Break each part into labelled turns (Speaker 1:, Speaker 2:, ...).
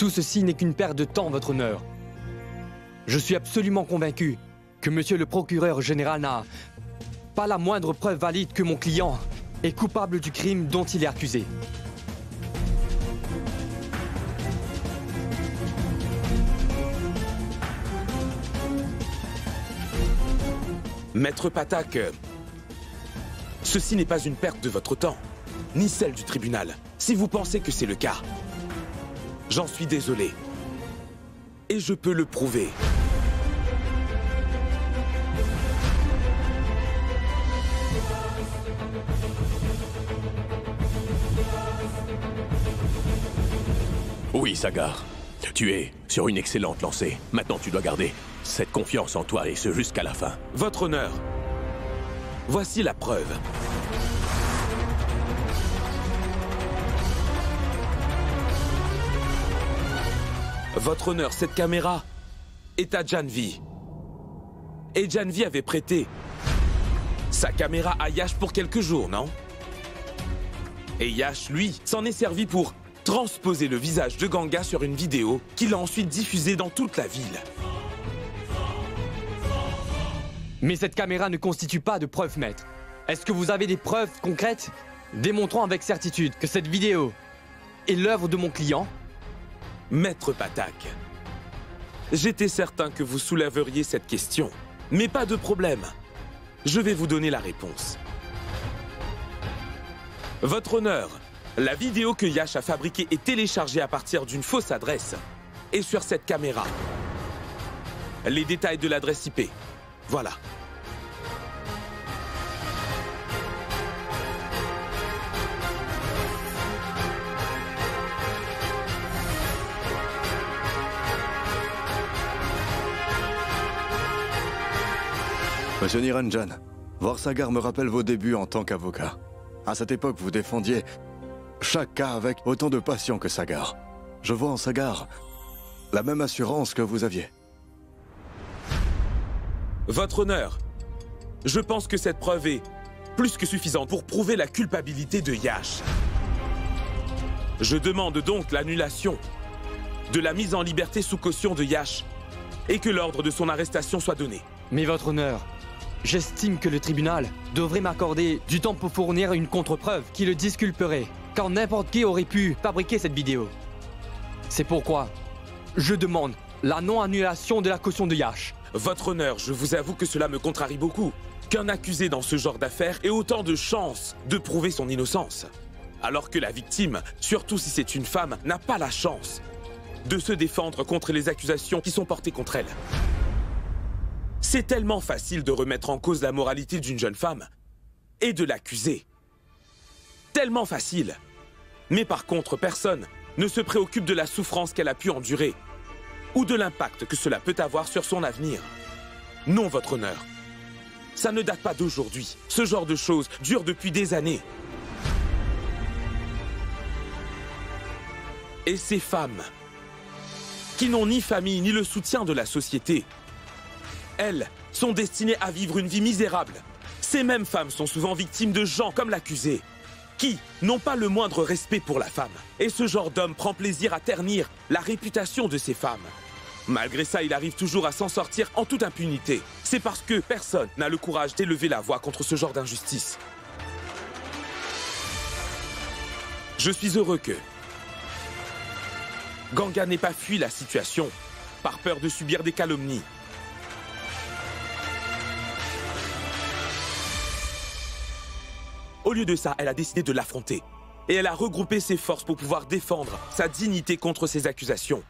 Speaker 1: Tout ceci n'est qu'une perte de temps, votre honneur. Je suis absolument convaincu que monsieur le procureur général n'a pas la moindre preuve valide que mon client est coupable du crime dont il est accusé.
Speaker 2: Maître Patak, ceci n'est pas une perte de votre temps, ni celle du tribunal, si vous pensez que c'est le cas. J'en suis désolé. Et je peux le prouver.
Speaker 3: Oui, Sagar. Tu es sur une excellente lancée. Maintenant, tu dois garder cette confiance en toi et ce jusqu'à la fin.
Speaker 2: Votre honneur, voici la preuve. Votre honneur, cette caméra est à Janvi. Et Janvi avait prêté sa caméra à Yash pour quelques jours, non? Et Yash, lui, s'en est servi pour transposer le visage de Ganga sur une vidéo qu'il a ensuite diffusée dans toute la ville.
Speaker 1: Mais cette caméra ne constitue pas de preuve, maître. Est-ce que vous avez des preuves concrètes démontrant avec certitude que cette vidéo est l'œuvre de mon client?
Speaker 2: Maître Patak, j'étais certain que vous soulèveriez cette question. Mais pas de problème. Je vais vous donner la réponse. Votre honneur, la vidéo que Yash a fabriquée et téléchargée à partir d'une fausse adresse est sur cette caméra. Les détails de l'adresse IP. Voilà.
Speaker 4: Monsieur Niranjan, voir Sagar me rappelle vos débuts en tant qu'avocat. À cette époque, vous défendiez chaque cas avec autant de passion que Sagar. Je vois en Sagar la même assurance que vous aviez.
Speaker 2: Votre honneur, je pense que cette preuve est plus que suffisante pour prouver la culpabilité de Yash. Je demande donc l'annulation de la mise en liberté sous caution de Yash et que l'ordre de son arrestation soit donné.
Speaker 1: Mais votre honneur, j'estime que le tribunal devrait m'accorder du temps pour fournir une contre-preuve qui le disculperait, car n'importe qui aurait pu fabriquer cette vidéo. C'est pourquoi je demande la non-annulation de la caution de Yash.
Speaker 2: Votre honneur, je vous avoue que cela me contrarie beaucoup. Qu'un accusé dans ce genre d'affaires ait autant de chances de prouver son innocence. Alors que la victime, surtout si c'est une femme, n'a pas la chance de se défendre contre les accusations qui sont portées contre elle. C'est tellement facile de remettre en cause la moralité d'une jeune femme et de l'accuser. Tellement facile. Mais par contre, personne ne se préoccupe de la souffrance qu'elle a pu endurer ou de l'impact que cela peut avoir sur son avenir. Non, votre honneur. Ça ne date pas d'aujourd'hui. Ce genre de choses dure depuis des années. Et ces femmes, qui n'ont ni famille ni le soutien de la société, elles sont destinées à vivre une vie misérable. Ces mêmes femmes sont souvent victimes de gens comme l'accusé, qui n'ont pas le moindre respect pour la femme. Et ce genre d'homme prend plaisir à ternir la réputation de ces femmes. Malgré ça, il arrive toujours à s'en sortir en toute impunité. C'est parce que personne n'a le courage d'élever la voix contre ce genre d'injustice. Je suis heureux que Ganga n'ait pas fui la situation par peur de subir des calomnies. Au lieu de ça, elle a décidé de l'affronter. Et elle a regroupé ses forces pour pouvoir défendre sa dignité contre ces accusations.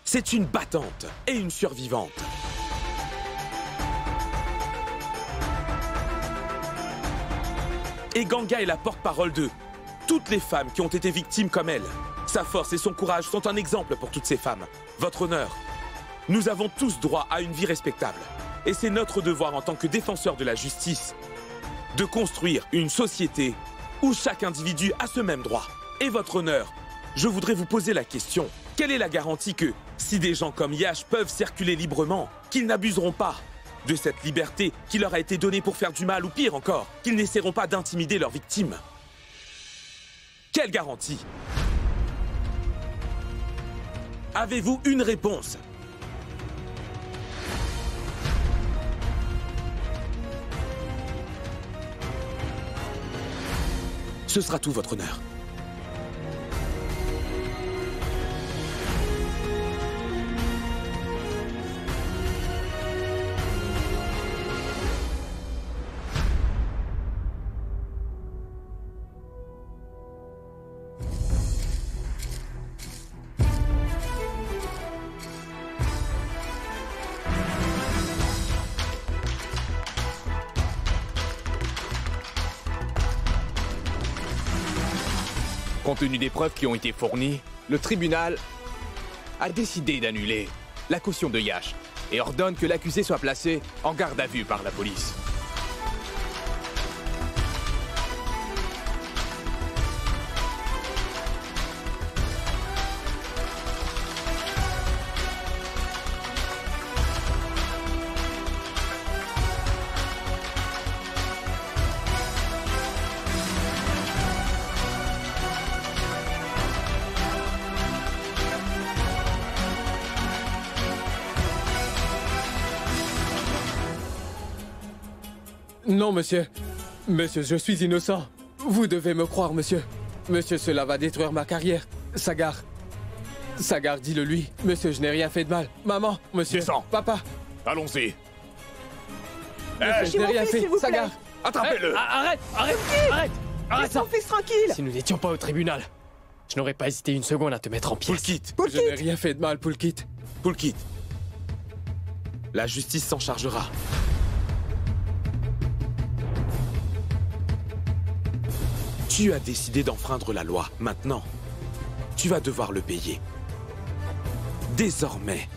Speaker 2: C'est une battante et une survivante. Et Ganga est la porte-parole de toutes les femmes qui ont été victimes comme elle. Sa force et son courage sont un exemple pour toutes ces femmes. Votre honneur, nous avons tous droit à une vie respectable. Et c'est notre devoir en tant que défenseurs de la justice de construire une société où chaque individu a ce même droit. Et votre honneur, je voudrais vous poser la question. Quelle est la garantie que, si des gens comme Yash peuvent circuler librement, qu'ils n'abuseront pas de cette liberté qui leur a été donnée pour faire du mal ou pire encore, qu'ils n'essaieront pas d'intimider leurs victimes? Quelle garantie? Avez-vous une réponse? Ce sera tout, votre honneur.
Speaker 5: Compte tenu des preuves qui ont été fournies, le tribunal a décidé d'annuler la caution de Yash et ordonne que l'accusé soit placé en garde à vue par la police. Non, monsieur. Monsieur, je suis innocent. Vous devez me croire, monsieur. Monsieur, cela va détruire ma carrière. Sagar. Sagar, dis-le lui. Monsieur, je n'ai rien fait de mal. Maman, monsieur.
Speaker 3: Descends.
Speaker 5: Papa.
Speaker 3: Allons-y.
Speaker 5: Monsieur, je n'ai rien fait. Sagar.
Speaker 3: Attrapez-le.
Speaker 6: Arrête
Speaker 7: Laisse mon fils tranquille.
Speaker 6: Si nous n'étions pas au tribunal, je n'aurais pas hésité une seconde à te mettre en pièces.
Speaker 2: Poulkit.
Speaker 5: Je n'ai rien fait de mal, Poulkit.
Speaker 2: Poulkit. La justice s'en chargera. Tu as décidé d'enfreindre la loi. Maintenant, tu vas devoir le payer. Désormais,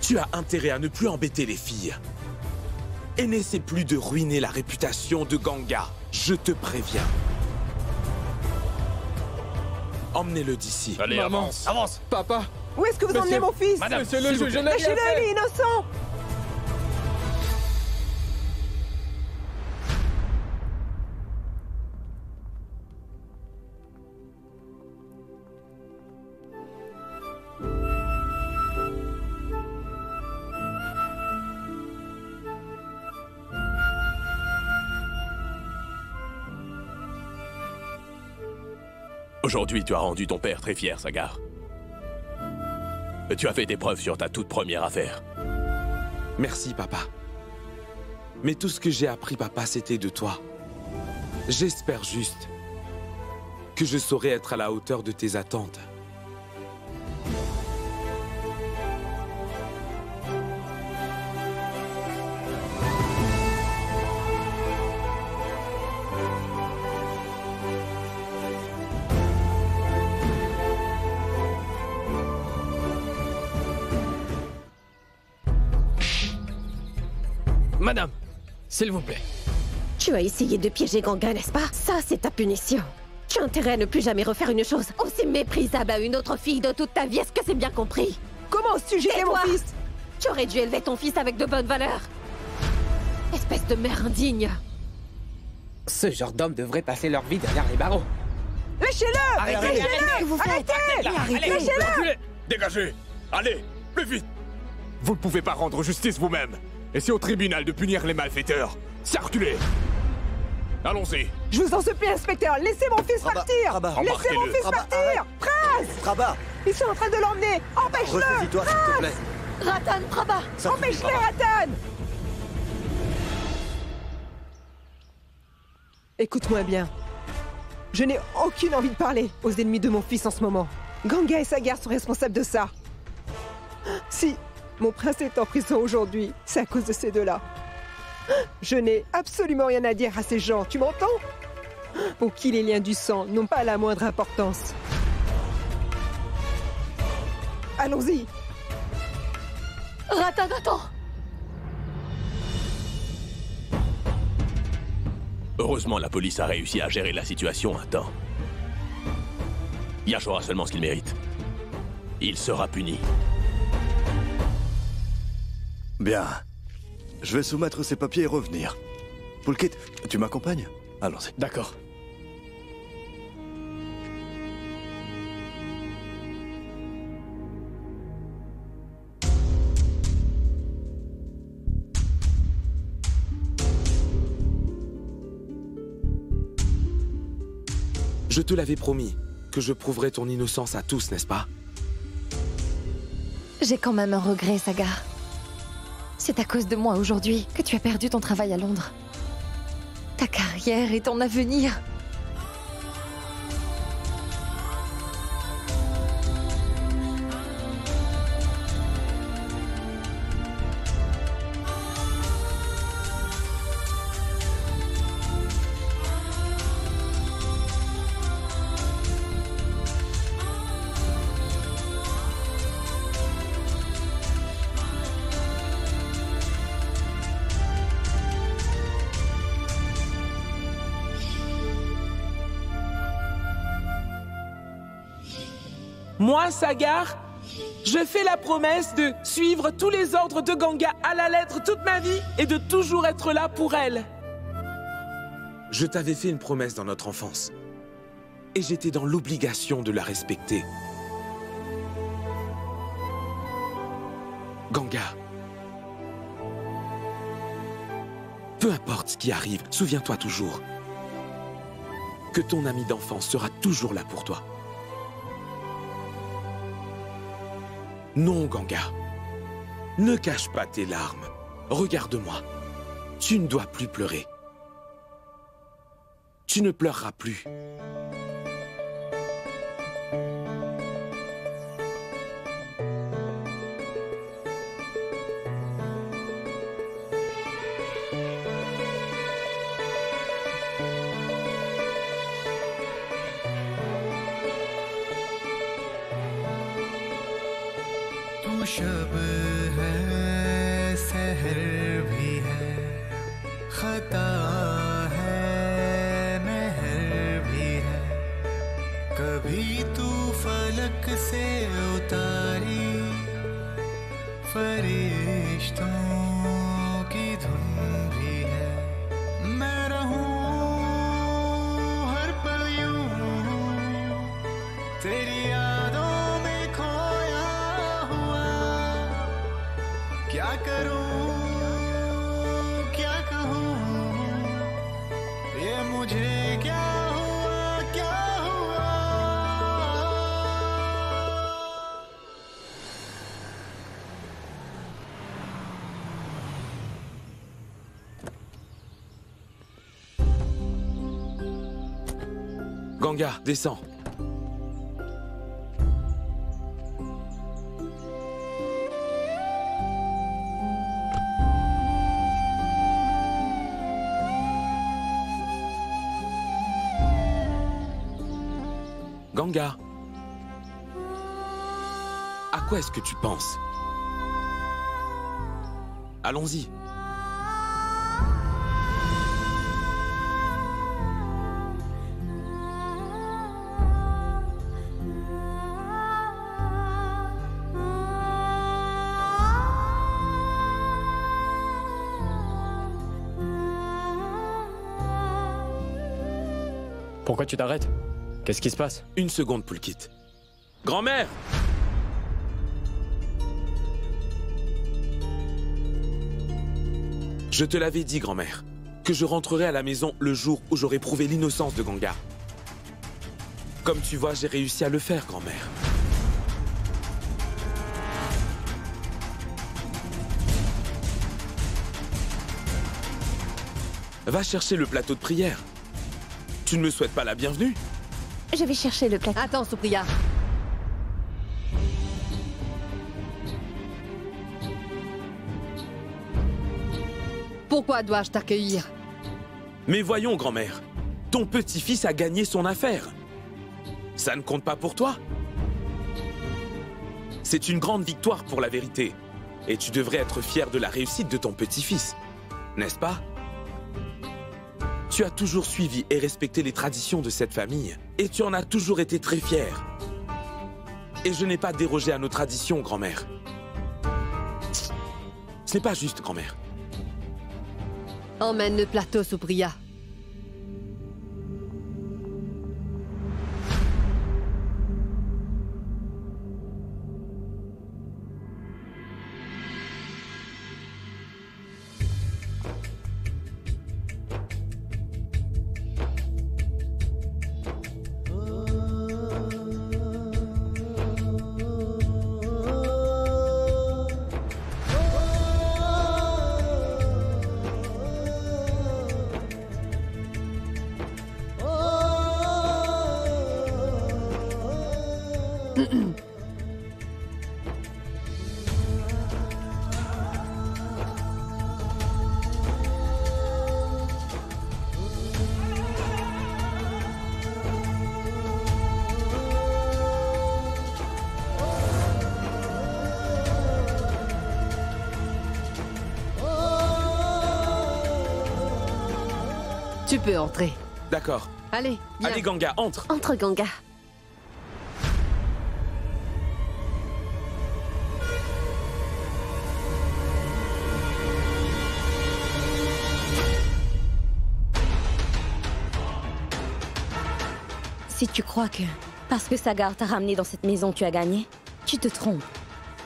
Speaker 2: tu as intérêt à ne plus embêter les filles. Et n'essaie plus de ruiner la réputation de Ganga. Je te préviens. Emmenez-le d'ici.
Speaker 3: Allez,
Speaker 5: Maman.
Speaker 3: avance.
Speaker 5: Papa.
Speaker 7: Où est-ce que vous emmenez mon fils?
Speaker 3: Madame,
Speaker 5: Monsieur le
Speaker 3: s'il vous
Speaker 5: juge, je
Speaker 3: plaît.
Speaker 5: n'ai rien
Speaker 7: Lâchez-le,
Speaker 5: fait.
Speaker 7: il est innocent.
Speaker 3: Aujourd'hui, tu as rendu ton père très fier, Sagar. Tu as fait tes preuves sur ta toute première affaire.
Speaker 2: Merci, papa. Mais tout ce que j'ai appris, papa, c'était de toi. J'espère juste que je saurai être à la hauteur de tes attentes.
Speaker 6: Madame, s'il vous plaît.
Speaker 8: Tu as essayé de piéger Ganga, n'est-ce pas? Ça, c'est ta punition. Tu as intérêt à ne plus jamais refaire une chose aussi méprisable à une autre fille de toute ta vie, est-ce que c'est bien compris?
Speaker 7: Comment oses-tu gêner mon
Speaker 8: Tais-toi.
Speaker 7: fils?
Speaker 8: Tu aurais dû élever ton fils avec de bonnes valeurs. Espèce de mère indigne.
Speaker 6: Ce genre d'hommes devraient passer leur vie derrière les barreaux.
Speaker 7: Lâchez-le.
Speaker 6: Arrêtez.
Speaker 7: Arrêtez.
Speaker 6: Lâchez-le.
Speaker 3: Dégagez. Allez, plus vite. Vous ne pouvez pas rendre justice vous-même. Et c'est au tribunal de punir les malfaiteurs. Circulez. Allons-y.
Speaker 7: Je vous en supplie, inspecteur, laissez mon fils partir.
Speaker 4: Rabat.
Speaker 7: Laissez mon
Speaker 3: Embarquez-le.
Speaker 7: fils partir. Prince.
Speaker 4: Rabat,
Speaker 7: Ils sont en train de l'emmener. Empêche-le.
Speaker 4: ressaisis-toi s'il te plaît.
Speaker 8: Ratan Prabha.
Speaker 4: Ça suffit,
Speaker 7: Empêche-les,
Speaker 4: Rabat.
Speaker 7: Ratan. Écoute-moi bien. Je n'ai aucune envie de parler aux ennemis de mon fils en ce moment. Ganga et Sagar sont responsables de ça. Si mon prince est en prison aujourd'hui, c'est à cause de ces deux-là. Je n'ai absolument rien à dire à ces gens, tu m'entends? Pour qui les liens du sang n'ont pas la moindre importance. Allons-y.
Speaker 8: Ratan, attends.
Speaker 3: Heureusement, la police a réussi à gérer la situation à temps. Yash aura seulement ce qu'il mérite. Il sera puni.
Speaker 4: Bien. Je vais soumettre ces papiers et revenir. Poulkit, tu m'accompagnes? Allons-y.
Speaker 5: D'accord.
Speaker 2: Je te l'avais promis que je prouverais ton innocence à tous, n'est-ce pas?
Speaker 9: J'ai quand même un regret, Sagar. C'est à cause de moi aujourd'hui que tu as perdu ton travail à Londres. Ta carrière et ton avenir.
Speaker 10: Moi, Sagar, je fais la promesse de suivre tous les ordres de Ganga à la lettre toute ma vie et de toujours être là pour elle.
Speaker 2: Je t'avais fait une promesse dans notre enfance. Et j'étais dans l'obligation de la respecter. Ganga. Peu importe ce qui arrive, souviens-toi toujours que ton ami d'enfance sera toujours là pour toi. Non, Ganga. Ne cache pas tes larmes. Regarde-moi. Tu ne dois plus pleurer. Tu ne pleureras plus.
Speaker 11: शब है सहर भी है खता है महर भी है कभी तू फलक से उतारी फरिश्तों की धुन भी है मैं रहूं हर पल यूं तेरी यादों में खोया क्या करूं क्या कहूं ये मुझे क्या हुआ क्या हुआ
Speaker 2: Ganga, descends. Ganga, à quoi est-ce que tu penses? Allons-y.
Speaker 5: Pourquoi tu t'arrêtes? Qu'est-ce qui se passe?
Speaker 2: Une seconde, Pulkit. Grand-mère! Je te l'avais dit, grand-mère, que je rentrerai à la maison le jour où j'aurai prouvé l'innocence de Ganga. Comme tu vois, j'ai réussi à le faire, grand-mère. Va chercher le plateau de prière. Tu ne me souhaites pas la bienvenue?
Speaker 9: Je vais chercher le plateau.
Speaker 8: Attends, Supriya. Pourquoi dois-je t'accueillir?
Speaker 2: Mais voyons, grand-mère, ton petit-fils a gagné son affaire. Ça ne compte pas pour toi? C'est une grande victoire pour la vérité. Et tu devrais être fier de la réussite de ton petit-fils, n'est-ce pas? Tu as toujours suivi et respecté les traditions de cette famille. Et tu en as toujours été très fier. Et je n'ai pas dérogé à nos traditions, grand-mère. Ce n'est pas juste, grand-mère.
Speaker 8: Emmène le plateau, Supriya. Tu peux entrer.
Speaker 2: D'accord.
Speaker 8: Allez, viens.
Speaker 2: Allez, Ganga, entre.
Speaker 8: Entre, Ganga. Si tu crois que parce que Sagar t'a ramené dans cette maison, tu as gagné, tu te trompes.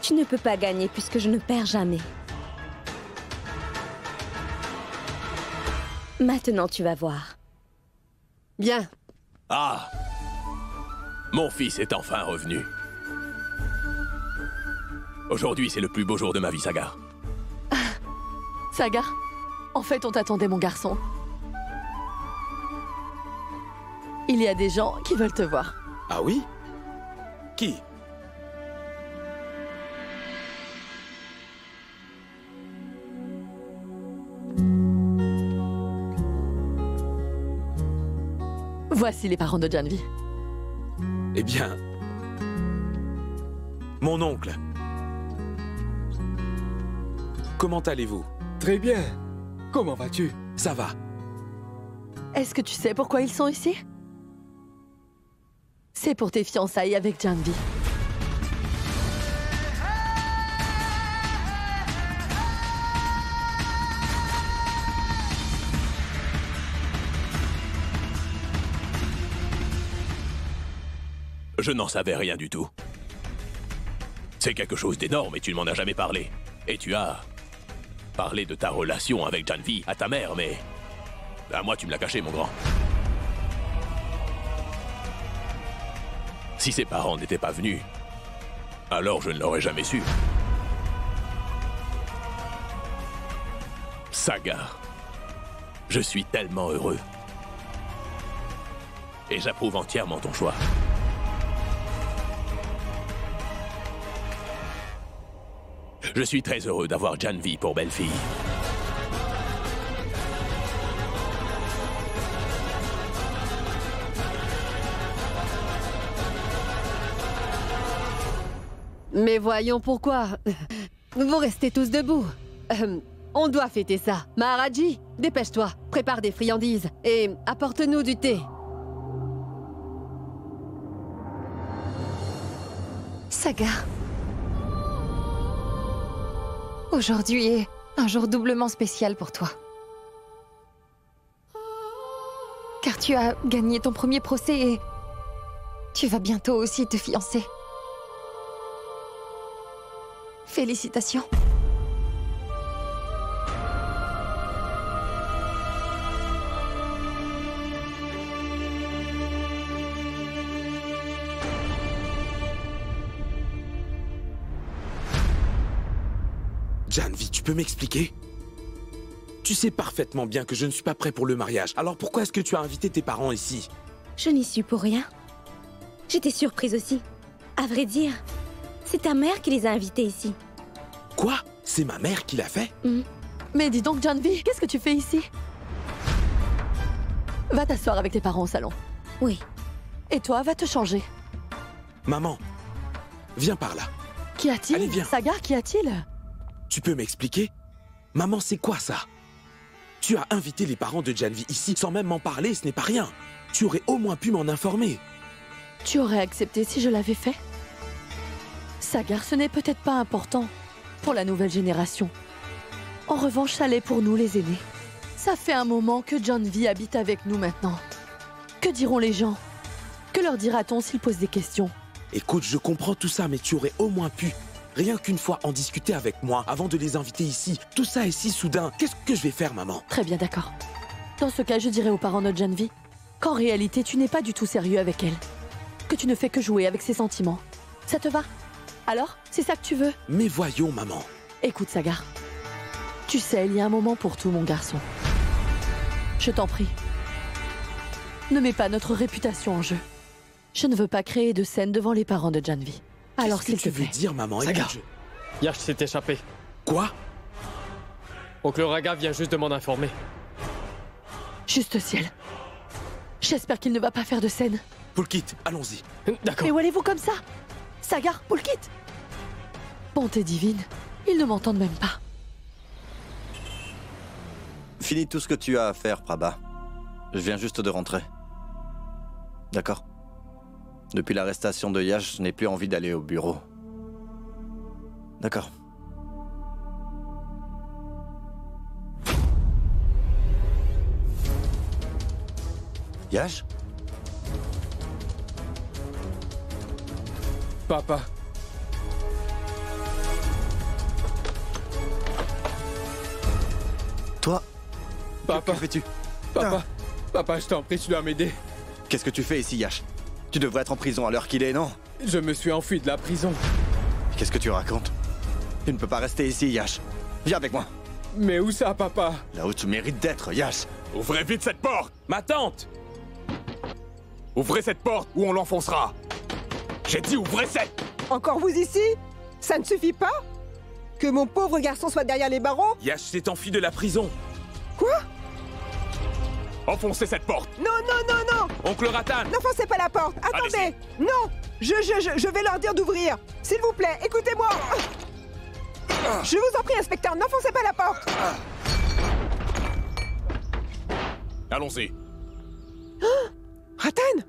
Speaker 8: Tu ne peux pas gagner puisque je ne perds jamais. Maintenant, tu vas voir. Bien.
Speaker 3: Ah! Mon fils est enfin revenu. Aujourd'hui, c'est le plus beau jour de ma vie, Sagar.
Speaker 9: Sagar, en fait, on t'attendait, mon garçon. Il y a des gens qui veulent te voir.
Speaker 2: Ah oui? Qui?
Speaker 9: Voici les parents de Janvi.
Speaker 2: Eh bien... Mon oncle. Comment allez-vous?
Speaker 5: Très bien. Comment vas-tu?
Speaker 2: Ça va.
Speaker 9: Est-ce que tu sais pourquoi ils sont ici? C'est pour tes fiançailles avec Janvi.
Speaker 3: Je n'en savais rien du tout. C'est quelque chose d'énorme et tu ne m'en as jamais parlé. Et tu as parlé de ta relation avec Janvi à ta mère, mais... à moi, tu me l'as caché, mon grand. Si ses parents n'étaient pas venus, alors je ne l'aurais jamais su. Sagar, je suis tellement heureux. Et j'approuve entièrement ton choix. Je suis très heureux d'avoir Janvi pour belle-fille.
Speaker 8: Mais voyons pourquoi. Vous restez tous debout. On doit fêter ça. Maharaji, dépêche-toi, prépare des friandises et apporte-nous du thé.
Speaker 9: Sagar. Aujourd'hui est un jour doublement spécial pour toi. Car tu as gagné ton premier procès et tu vas bientôt aussi te fiancer. Félicitations.
Speaker 2: Janvi, tu peux m'expliquer? Tu sais parfaitement bien que je ne suis pas prêt pour le mariage. Alors pourquoi est-ce que tu as invité tes parents ici?
Speaker 8: Je n'y suis pour rien. J'étais surprise aussi. À vrai dire, c'est ta mère qui les a invités ici.
Speaker 2: Quoi? C'est ma mère qui l'a fait?
Speaker 9: Mais dis donc, Janvi, qu'est-ce que tu fais ici? Va t'asseoir avec tes parents au salon.
Speaker 8: Oui.
Speaker 9: Et toi, va te changer.
Speaker 2: Maman, viens par là.
Speaker 9: Qu'y a-t-il?
Speaker 2: Allez, viens.
Speaker 9: Sagar, qu'y a-t-il?
Speaker 2: Tu peux m'expliquer? Maman, c'est quoi ça? Tu as invité les parents de Janvi ici sans même m'en parler, ce n'est pas rien. Tu aurais au moins pu m'en informer.
Speaker 9: Tu aurais accepté si je l'avais fait? Sagar, ce n'est peut-être pas important pour la nouvelle génération. En revanche, ça l'est pour nous, les aînés. Ça fait un moment que Janvi habite avec nous maintenant. Que diront les gens? Que leur dira-t-on s'ils posent des questions?
Speaker 2: Écoute, je comprends tout ça, mais tu aurais au moins pu, rien qu'une fois, en discuter avec moi avant de les inviter ici. Tout ça est si soudain. Qu'est-ce que je vais faire, maman?
Speaker 9: Très bien, d'accord. Dans ce cas, je dirai aux parents de Janvi qu'en réalité, tu n'es pas du tout sérieux avec elle. Que tu ne fais que jouer avec ses sentiments. Ça te va? Alors, c'est ça que tu veux?
Speaker 2: Mais voyons, maman.
Speaker 9: Écoute, Sagar. Tu sais, il y a un moment pour tout, mon garçon. Je t'en prie. Ne mets pas notre réputation en jeu. Je ne veux pas créer de scène devant les parents de Janvi. Alors s'il te
Speaker 2: Qu'est-ce que tu
Speaker 9: plaît.
Speaker 2: veux dire, maman?
Speaker 5: Sagar.
Speaker 2: Écoute,
Speaker 5: Yash s'est échappé.
Speaker 2: Quoi?
Speaker 5: Oncle Raga vient juste de m'en informer.
Speaker 9: Juste ciel. J'espère qu'il ne va pas faire de scène.
Speaker 2: Pulkit, allons-y.
Speaker 5: D'accord.
Speaker 9: Mais où allez-vous comme ça? Sagar, Pulkit. Bonté divine, ils ne m'entendent même pas.
Speaker 4: Finis tout ce que tu as à faire, Prabha. Je viens juste de rentrer. D'accord? Depuis l'arrestation de Yash, je n'ai plus envie d'aller au bureau. D'accord. Yash?
Speaker 5: Papa.
Speaker 4: Toi?
Speaker 5: Papa.
Speaker 4: Que fais-tu?
Speaker 5: Papa. Papa, je t'en prie, tu dois m'aider.
Speaker 4: Qu'est-ce que tu fais ici, Yash? Tu devrais être en prison à l'heure qu'il est, non?
Speaker 5: Je me suis enfui de la prison.
Speaker 4: Qu'est-ce que tu racontes? Tu ne peux pas rester ici, Yash. Viens avec moi.
Speaker 5: Mais où ça, papa?
Speaker 4: Là où tu mérites d'être, Yash.
Speaker 3: Ouvrez vite cette porte!
Speaker 2: Ma tante!
Speaker 3: Ouvrez cette porte ou on l'enfoncera! J'ai dit ouvrez cette...
Speaker 7: Encore vous ici? Ça ne suffit pas? Que mon pauvre garçon soit derrière les barreaux?
Speaker 2: Yash s'est enfui de la prison.
Speaker 7: Quoi?
Speaker 3: Enfoncez cette porte!
Speaker 7: Non, non, non, non!
Speaker 2: Oncle Ratan!
Speaker 7: N'enfoncez pas la porte! Attendez! Non! Je vais leur dire d'ouvrir! S'il vous plaît, écoutez-moi! Je vous en prie, inspecteur, n'enfoncez pas la porte!
Speaker 3: Allons-y.
Speaker 7: Ratan!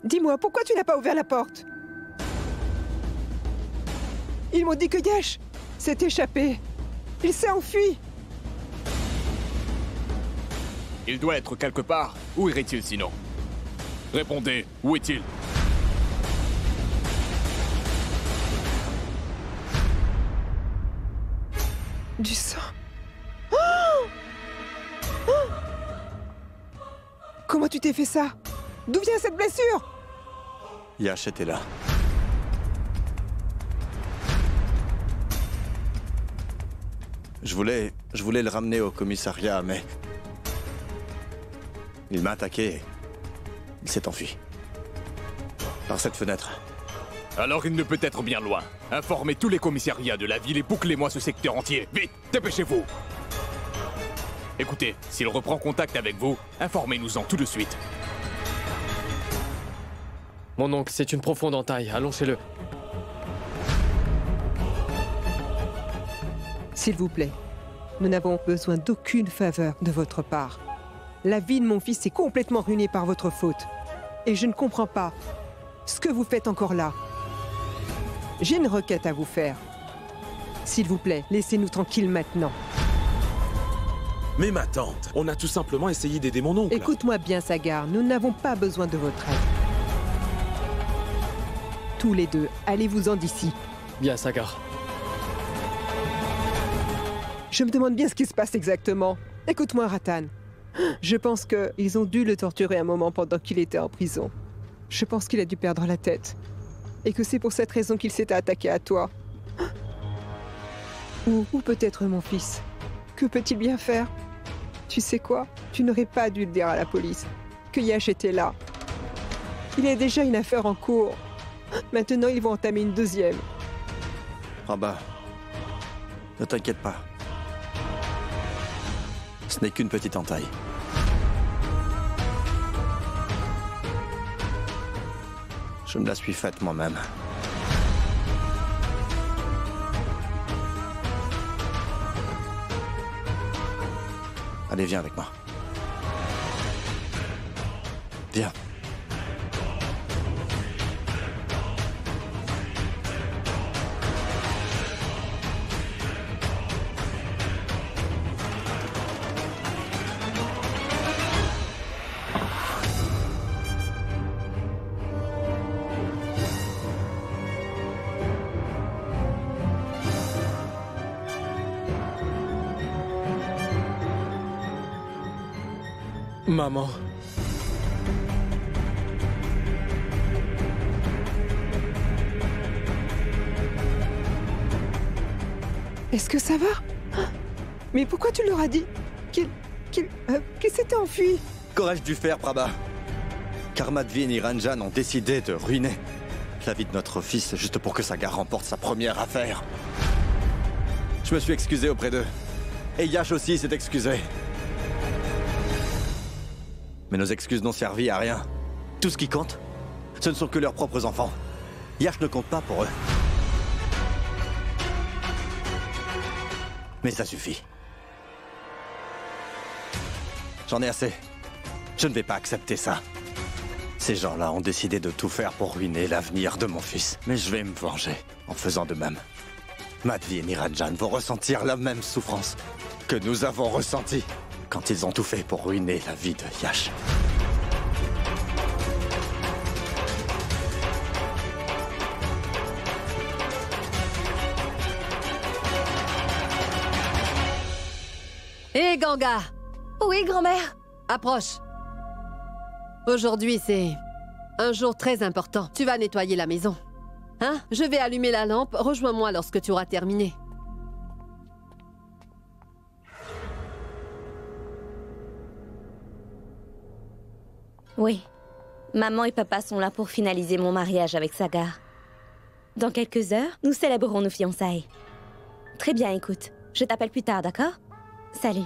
Speaker 7: Dis-moi, pourquoi tu n'as pas ouvert la porte? Ils m'ont dit que Yash s'est échappé. Il s'est enfui.
Speaker 3: Il doit être quelque part. Où irait-il sinon? Répondez, où est-il?
Speaker 7: Du sang. Oh! Oh! Comment tu t'es fait ça? D'où vient cette blessure?
Speaker 4: Yash était là. Je voulais le ramener au commissariat, mais... il m'a attaqué. Il s'est enfui. Par cette fenêtre.
Speaker 3: Alors il ne peut être bien loin. Informez tous les commissariats de la ville et bouclez-moi ce secteur entier. Vite, dépêchez-vous. Écoutez, s'il reprend contact avec vous, informez-nous-en tout de suite.
Speaker 5: Mon oncle, c'est une profonde entaille. Allons chez le...
Speaker 7: S'il vous plaît, nous n'avons besoin d'aucune faveur de votre part. La vie de mon fils est complètement ruinée par votre faute. Et je ne comprends pas ce que vous faites encore là. J'ai une requête à vous faire. S'il vous plaît, laissez-nous tranquilles maintenant.
Speaker 2: Mais ma tante, on a tout simplement essayé d'aider mon oncle.
Speaker 7: Écoute-moi bien, Sagar, nous n'avons pas besoin de votre aide. Tous les deux, allez-vous-en d'ici.
Speaker 5: Bien, Sagar.
Speaker 7: Je me demande bien ce qui se passe exactement. Écoute-moi, Ratan. Je pense qu'ils ont dû le torturer un moment pendant qu'il était en prison. Je pense qu'il a dû perdre la tête. Et que c'est pour cette raison qu'il s'est attaqué à toi. Ou peut-être mon fils. Que peut-il bien faire? Tu sais quoi? Tu n'aurais pas dû le dire à la police. Que Yash était là. Il y a déjà une affaire en cours. Maintenant, ils vont entamer une deuxième.
Speaker 4: Prabha, ne t'inquiète pas. Ce n'est qu'une petite entaille. Je me la suis faite moi-même. Allez, viens avec moi. Viens.
Speaker 5: Maman.
Speaker 7: Est-ce que ça va? Mais pourquoi tu leur as dit qu'il s'était enfui?
Speaker 4: Qu'aurais-je dû faire, Prabha? Car Madvi et Niranjan ont décidé de ruiner la vie de notre fils juste pour que Sagar remporte sa première affaire. Je me suis excusé auprès d'eux. Et Yash aussi s'est excusé. Mais nos excuses n'ont servi à rien. Tout ce qui compte, ce ne sont que leurs propres enfants. Yash ne compte pas pour eux. Mais ça suffit. J'en ai assez. Je ne vais pas accepter ça. Ces gens-là ont décidé de tout faire pour ruiner l'avenir de mon fils. Mais je vais me venger en faisant de même. Madvi et Niranjan vont ressentir la même souffrance que nous avons ressentie quand ils ont tout fait pour ruiner la vie de Yash.
Speaker 8: Hé, Ganga!
Speaker 9: Oui, grand-mère.
Speaker 8: Approche. Aujourd'hui, c'est un jour très important. Tu vas nettoyer la maison. Hein? Je vais allumer la lampe. Rejoins-moi lorsque tu auras terminé.
Speaker 12: Oui. Maman et papa sont là pour finaliser mon mariage avec Sagar. Dans quelques heures, nous célébrerons nos fiançailles. Très bien, écoute. Je t'appelle plus tard, d'accord? Salut.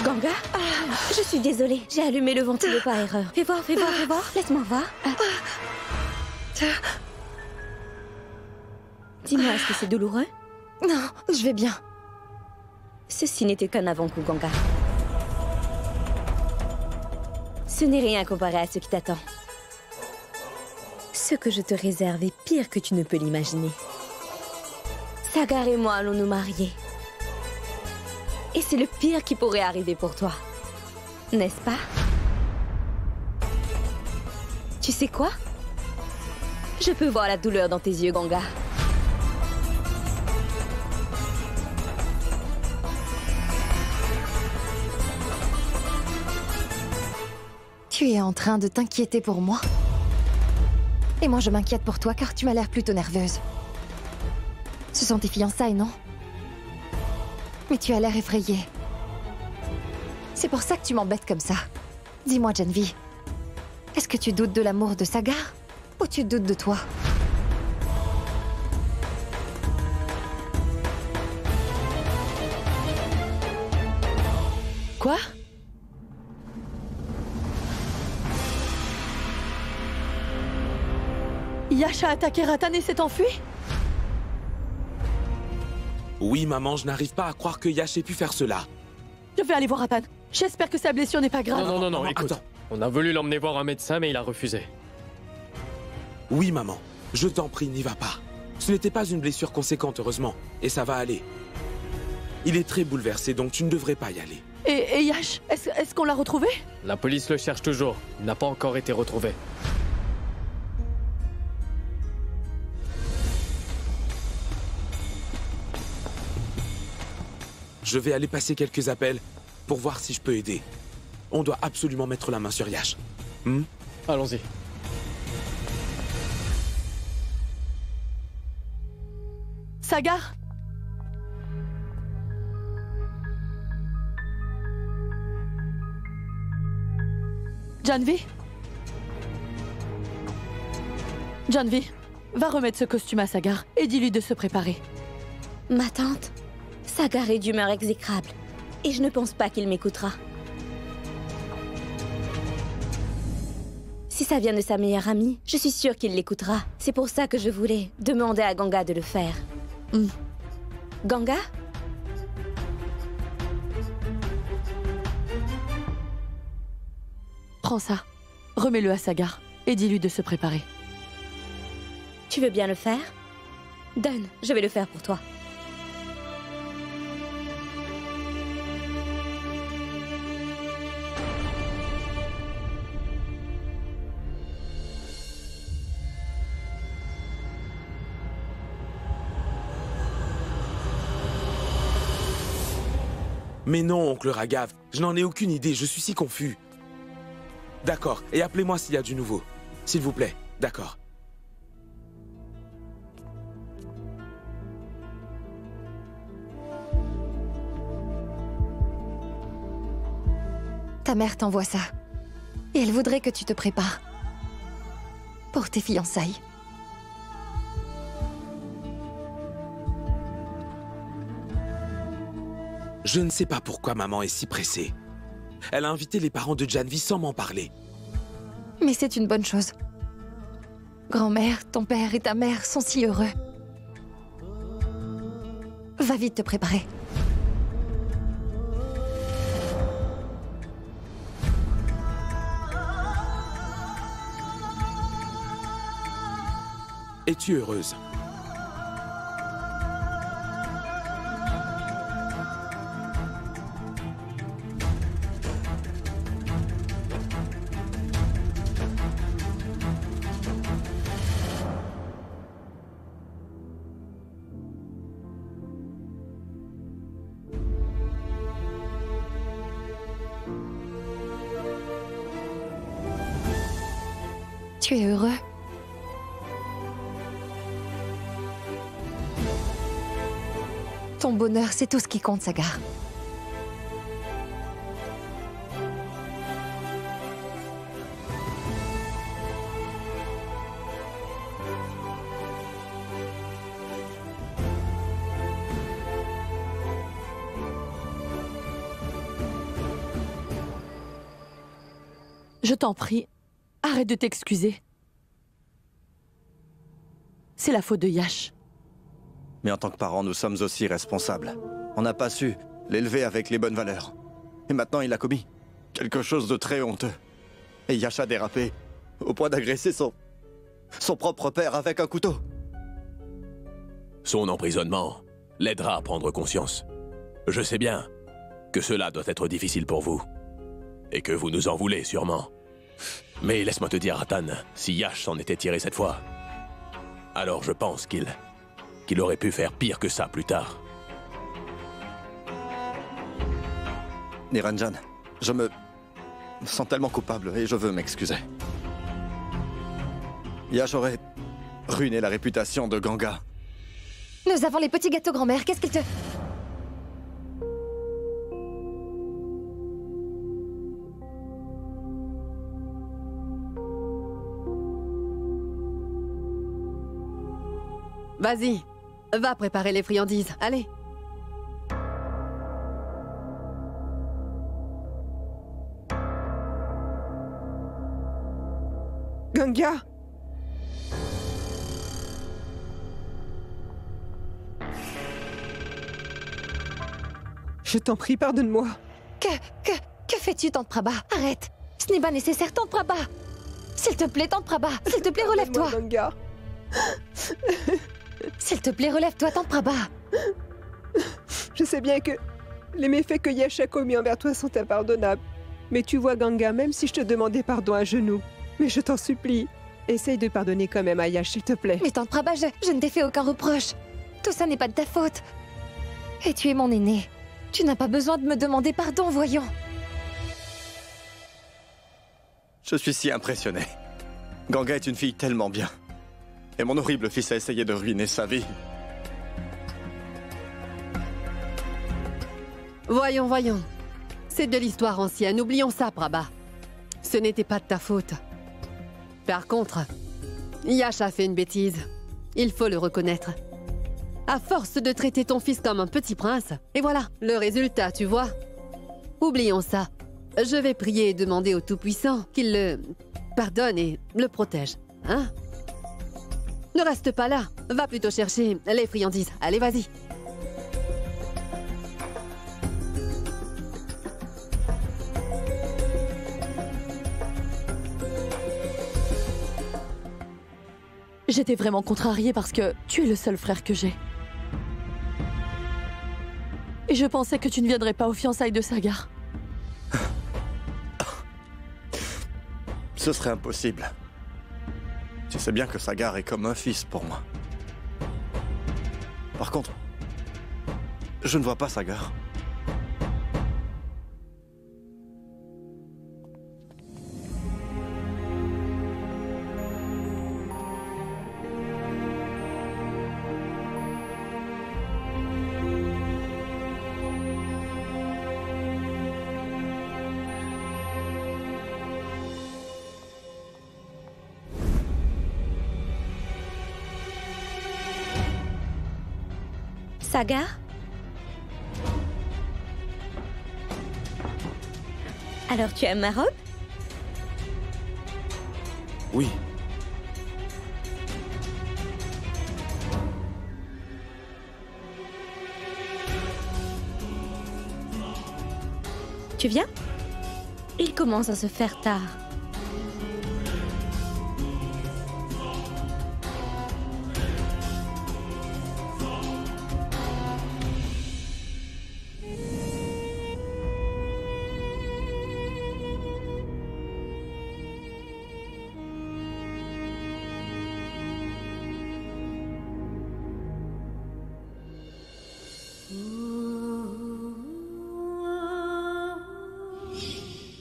Speaker 12: Ganga? Je suis désolée, j'ai allumé le ventilo par erreur. Fais voir, laisse-moi voir. Dis-moi, est-ce que c'est douloureux?
Speaker 9: Non, je vais bien.
Speaker 12: Ceci n'était qu'un avant-goût, Ganga. Ce n'est rien comparé à ce qui t'attend. Ce que je te réserve est pire que tu ne peux l'imaginer. Sagar et moi allons nous marier. Et c'est le pire qui pourrait arriver pour toi. N'est-ce pas? Tu sais quoi? Je peux voir la douleur dans tes yeux, Ganga.
Speaker 9: Tu es en train de t'inquiéter pour moi? Et moi, je m'inquiète pour toi car tu m'as l'air plutôt nerveuse. Ce sont tes fiançailles, non? Mais tu as l'air effrayée. C'est pour ça que tu m'embêtes comme ça. Dis-moi, Janvi, est-ce que tu doutes de l'amour de Sagar? Ou tu doutes de toi?
Speaker 13: Quoi? Yash a attaqué Ratan et s'est enfui?
Speaker 2: Oui, maman, je n'arrive pas à croire que Yash ait pu faire cela.
Speaker 13: Je vais aller voir Ratan. J'espère que sa blessure n'est pas grave.
Speaker 5: Non, écoute.
Speaker 2: Attends.
Speaker 5: On a voulu l'emmener voir un médecin, mais il a refusé.
Speaker 2: Oui, maman, je t'en prie, n'y va pas. Ce n'était pas une blessure conséquente, heureusement, et ça va aller. Il est très bouleversé, donc tu ne devrais pas y aller.
Speaker 13: Et Yash, est-ce qu'on l'a retrouvé?
Speaker 5: La police le cherche toujours. Il n'a pas encore été retrouvé.
Speaker 2: Je vais aller passer quelques appels pour voir si je peux aider. On doit absolument mettre la main sur Yash.
Speaker 5: Allons-y.
Speaker 13: Sagar? Janvi? Janvi, va remettre ce costume à Sagar et dis-lui de se préparer.
Speaker 12: Ma tante, Sagar est d'humeur exécrable. Et je ne pense pas qu'il m'écoutera. Si ça vient de sa meilleure amie, je suis sûre qu'il l'écoutera. C'est pour ça que je voulais demander à Ganga de le faire. Ganga?
Speaker 9: Prends ça. Remets-le à Sagar et dis-lui de se préparer.
Speaker 12: Tu veux bien le faire? Donne, je vais le faire pour toi.
Speaker 2: Mais non, oncle Raghav, je n'en ai aucune idée, je suis si confus. D'accord, et appelez-moi s'il y a du nouveau. S'il vous plaît, d'accord.
Speaker 14: Ta mère t'envoie ça. Et elle voudrait que tu te prépares. Pour tes fiançailles.
Speaker 2: Je ne sais pas pourquoi maman est si pressée. Elle a invité les parents de Janvi sans m'en parler.
Speaker 14: Mais c'est une bonne chose. Grand-mère, ton père et ta mère sont si heureux. Va vite te préparer.
Speaker 2: Es-tu heureuse?
Speaker 14: Tu es heureux? Ton bonheur, c'est tout ce qui compte, Sagar.
Speaker 9: Je t'en prie, arrête de t'excuser. C'est la faute de Yash.
Speaker 4: Mais en tant que parents, nous sommes aussi responsables. On n'a pas su l'élever avec les bonnes valeurs. Et maintenant, il a commis quelque chose de très honteux. Et Yash a dérapé au point d'agresser son propre père avec un couteau.
Speaker 3: Son emprisonnement l'aidera à prendre conscience. Je sais bien que cela doit être difficile pour vous. Et que vous nous en voulez sûrement. Mais laisse-moi te dire, Atan, si Yash s'en était tiré cette fois, alors je pense qu'il aurait pu faire pire que ça plus tard.
Speaker 4: Niranjan, je me sens tellement coupable et je veux m'excuser. Yash aurait ruiné la réputation de Ganga.
Speaker 14: Nous avons les petits gâteaux, grand-mère. Qu'est-ce qu'il te...
Speaker 8: Vas-y, va préparer les friandises, allez.
Speaker 7: Ganga! Je t'en prie, pardonne-moi.
Speaker 14: Que fais-tu, Tante Prabha? Arrête! Ce n'est pas nécessaire, Tante Prabha! S'il te plaît, Tante Prabha! S'il te plaît, relève-toi!
Speaker 7: Ganga!
Speaker 14: S'il te plaît, relève-toi, Tante Prabha!
Speaker 7: Je sais bien que les méfaits que Yash a commis envers toi sont impardonnables. Mais tu vois, Ganga, même si je te demandais pardon à genoux, mais je t'en supplie, essaye de pardonner quand même à Yash, s'il te plaît.
Speaker 14: Mais Tante Prabha, je ne t'ai fait aucun reproche. Tout ça n'est pas de ta faute. Et tu es mon aîné. Tu n'as pas besoin de me demander pardon, voyons.
Speaker 4: Je suis si impressionné. Ganga est une fille tellement bien. Et mon horrible fils a essayé de ruiner sa vie.
Speaker 8: Voyons, voyons. C'est de l'histoire ancienne, oublions ça, Prabha. Ce n'était pas de ta faute. Par contre, Yash a fait une bêtise. Il faut le reconnaître. À force de traiter ton fils comme un petit prince, et voilà, le résultat, tu vois. Oublions ça. Je vais prier et demander au Tout-Puissant qu'il le pardonne et le protège, hein? Ne reste pas là. Va plutôt chercher les friandises. Allez, vas-y.
Speaker 9: J'étais vraiment contrariée parce que tu es le seul frère que j'ai. Et je pensais que tu ne viendrais pas aux fiançailles de Sagar.
Speaker 4: Ce serait impossible. Tu sais bien que Sagar est comme un fils pour moi. Par contre, je ne vois pas Sagar.
Speaker 12: Sagar? Alors tu aimes ma robe?
Speaker 2: Oui.
Speaker 12: Tu viens? Il commence à se faire tard.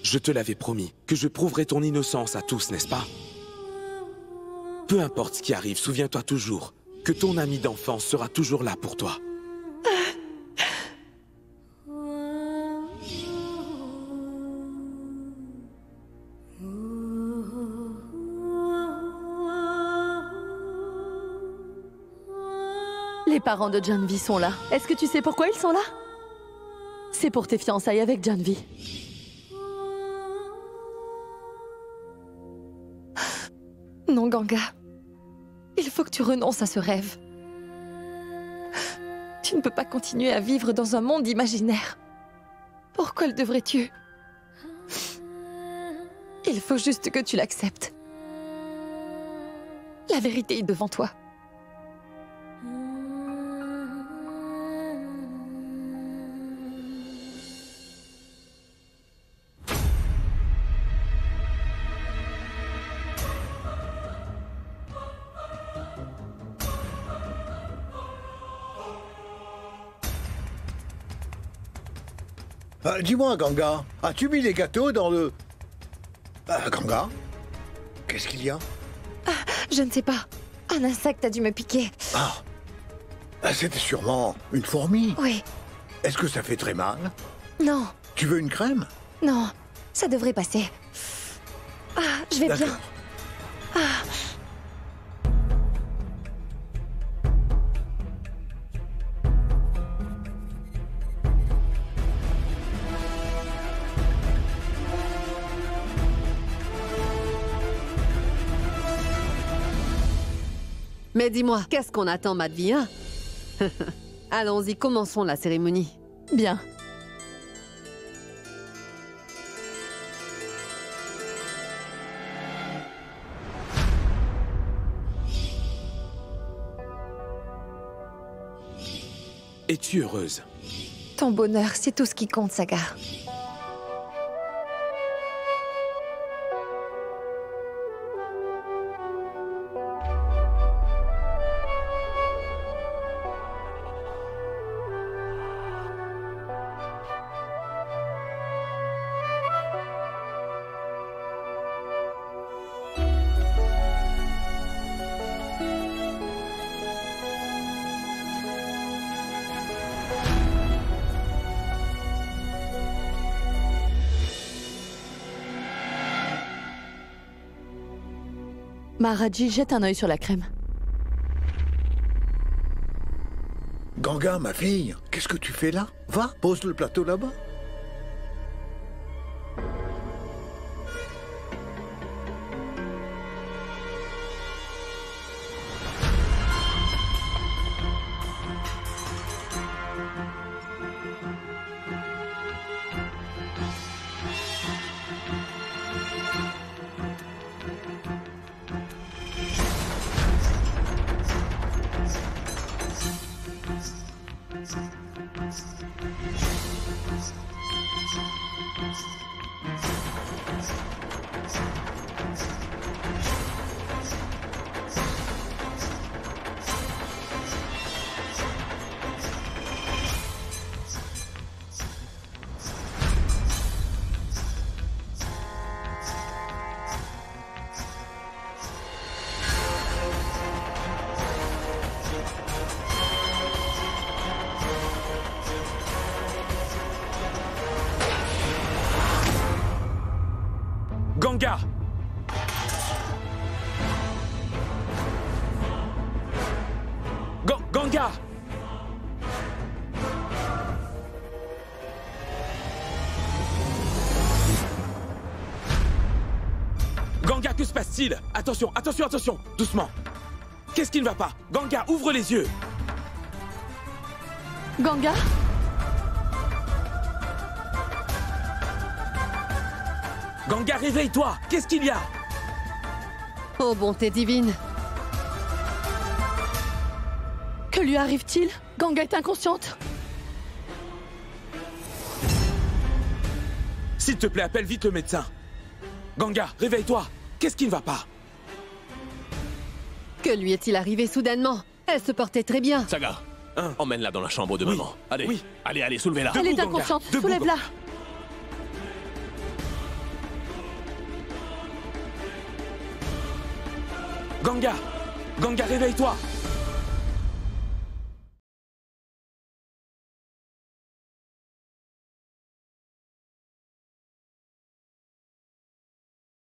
Speaker 2: Je te l'avais promis, que je prouverai ton innocence à tous, n'est-ce pas? Peu importe ce qui arrive, souviens-toi toujours que ton ami d'enfance sera toujours là pour toi.
Speaker 9: Les parents de Janvi sont là. Est-ce que tu sais pourquoi ils sont là? C'est pour tes fiançailles avec Janvi.
Speaker 14: Non, Ganga. Il faut que tu renonces à ce rêve. Tu ne peux pas continuer à vivre dans un monde imaginaire. Pourquoi le devrais-tu? Il faut juste que tu l'acceptes. La vérité est devant toi.
Speaker 15: Dis-moi, Ganga, as-tu mis les gâteaux dans le... Ganga? Qu'est-ce qu'il y a?
Speaker 14: Je ne sais pas. Un insecte a dû me piquer.
Speaker 15: C'était sûrement une fourmi.
Speaker 14: Oui.
Speaker 15: Est-ce que ça fait très mal?
Speaker 14: Non.
Speaker 15: Tu veux une crème?
Speaker 14: Non, ça devrait passer. Je vais bien.
Speaker 15: D'accord.
Speaker 8: Mais dis-moi, qu'est-ce qu'on attend, Madhvi, hein? Allons-y, commençons la cérémonie.
Speaker 9: Bien.
Speaker 2: Es-tu heureuse?
Speaker 14: Ton bonheur, c'est tout ce qui compte, Sagar.
Speaker 9: Maharaji, jette un œil sur la crème.
Speaker 15: Ganga, ma fille, qu'est-ce que tu fais là? Va, pose le plateau là-bas.
Speaker 2: Ganga! Ganga, que se passe-t-il? Attention, attention, attention! Doucement! Qu'est-ce qui ne va pas? Ganga, ouvre les yeux!
Speaker 9: Ganga?
Speaker 2: Ganga, réveille-toi! Qu'est-ce qu'il y a?
Speaker 8: Oh, bonté divine!
Speaker 9: Que lui arrive-t-il? Ganga est inconsciente.
Speaker 2: S'il te plaît, appelle vite le médecin. Ganga, réveille-toi! Qu'est-ce qui ne va pas?
Speaker 8: Que lui est-il arrivé soudainement? Elle se portait très bien.
Speaker 3: Sagar, emmène-la dans la chambre de maman. Allez,
Speaker 2: oui.
Speaker 3: allez, allez, soulevez-la.
Speaker 9: Elle est inconsciente, soulève-la.
Speaker 2: Ganga! Ganga, réveille-toi!